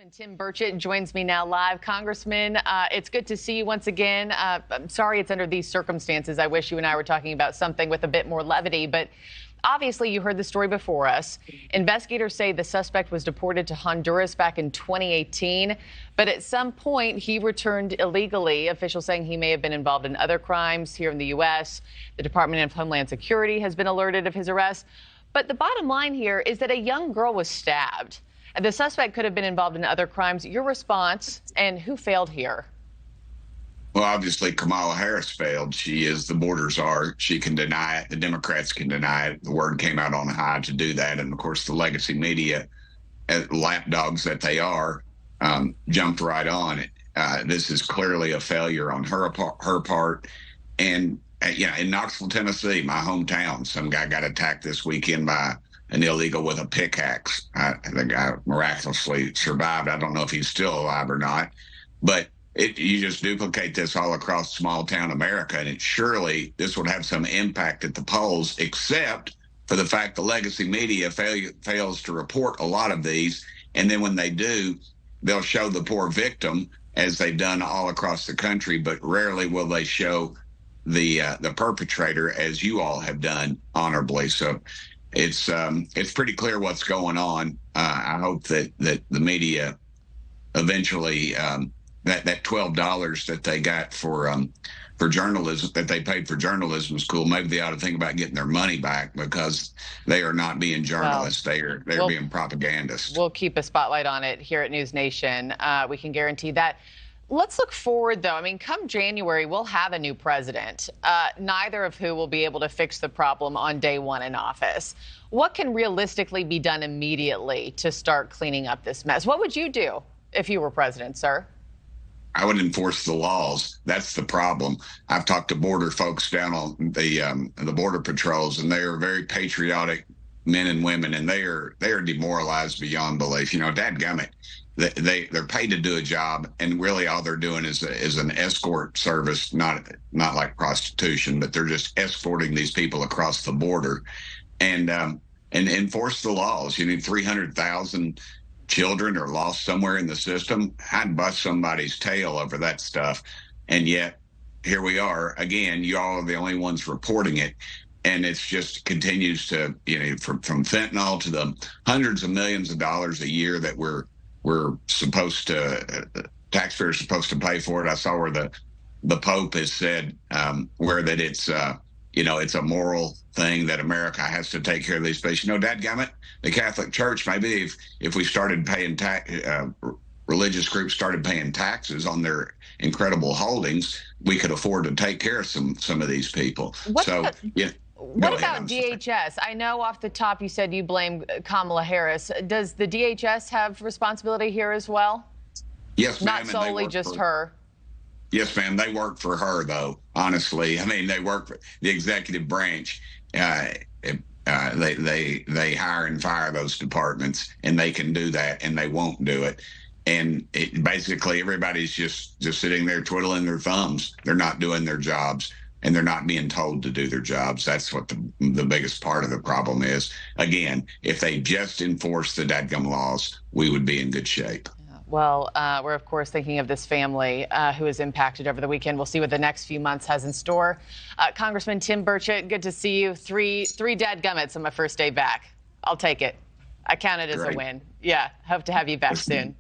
Tim Burchett joins me now live. Congressman, it's good to see you once again. I'm sorry it's under these circumstances. I wish you and I were talking about something with a bit more levity, but obviously you heard the story before us. Investigators say the suspect was deported to Honduras back in 2018, but at some point he returned illegally. Officials saying he may have been involved in other crimes here in the U.S. The Department of Homeland Security has been alerted of his arrest. But the bottom line here is that a young girl was stabbed. The suspect could have been involved in other crimes. Your response, and who failed here? Well, obviously, Kamala Harris failed. She is the border czar. She can deny it. The Democrats can deny it. The word came out on high to do that. And, of course, the legacy media, lapdogs that they are, jumped right on it. This is clearly a failure on her part. And, in Knoxville, Tennessee, my hometown, some guy got attacked this weekend by an illegal with a pickaxe. The guy miraculously survived. I don't know if he's still alive or not. But you just duplicate this all across small town America, and surely this would have some impact at the polls, except for the fact the legacy media fails to report a lot of these. And then when they do, they'll show the poor victim, as they've done all across the country, but rarely will they show the perpetrator, as you all have done honorably. So it's pretty clear what's going on. I hope that the media eventually that $12 that they got for journalism, that they paid for journalism school, maybe they ought to think about getting their money back, because they are not being journalists. Well, they're being propagandists. We'll keep a spotlight on it here at NewsNation. We can guarantee that. Let's look forward, though. I mean, come January, we'll have a new president, neither of who will be able to fix the problem on day one in office. What can realistically be done immediately to start cleaning up this mess? What would you do if you were president, sir? I would enforce the laws. That's the problem. I've talked to border folks down on the border patrols, and they are very patriotic men and women, and they are demoralized beyond belief. Dadgummit. They're paid to do a job, and really all they're doing is an escort service, not like prostitution, but they're just escorting these people across the border, and enforce the laws. You need 300,000 children are lost somewhere in the system. I'd bust somebody's tail over that stuff, and yet here we are again. You all are the only ones reporting it. And it's just continues to, from fentanyl to the hundreds of millions of dollars a year that we're supposed to, taxpayers are supposed to pay for it. I saw where the Pope has said where that it's a moral thing that America has to take care of these patients. Dadgummit, the Catholic Church, maybe if we started paying religious groups started paying taxes on their incredible holdings, we could afford to take care of some of these people. What about DHS? I know off the top you said you blame Kamala Harris. Does the DHS have responsibility here as well? Yes, ma'am. Not solely just her. Yes, ma'am. They work for her, though, honestly. I mean, they work for the executive branch. They hire and fire those departments, and they can do that, and they won't do it. And basically everybody's just sitting there twiddling their thumbs. They're not doing their jobs, and they're not being told to do their jobs. That's what the biggest part of the problem is. Again, if they just enforce the dadgum laws, we would be in good shape. Well, we're, of course, thinking of this family who is impacted over the weekend. We'll see what the next few months has in store. Congressman Tim Burchett, good to see you. Three dadgummits on my first day back. I'll take it. I count it as a win. Yeah, hope to have you back soon.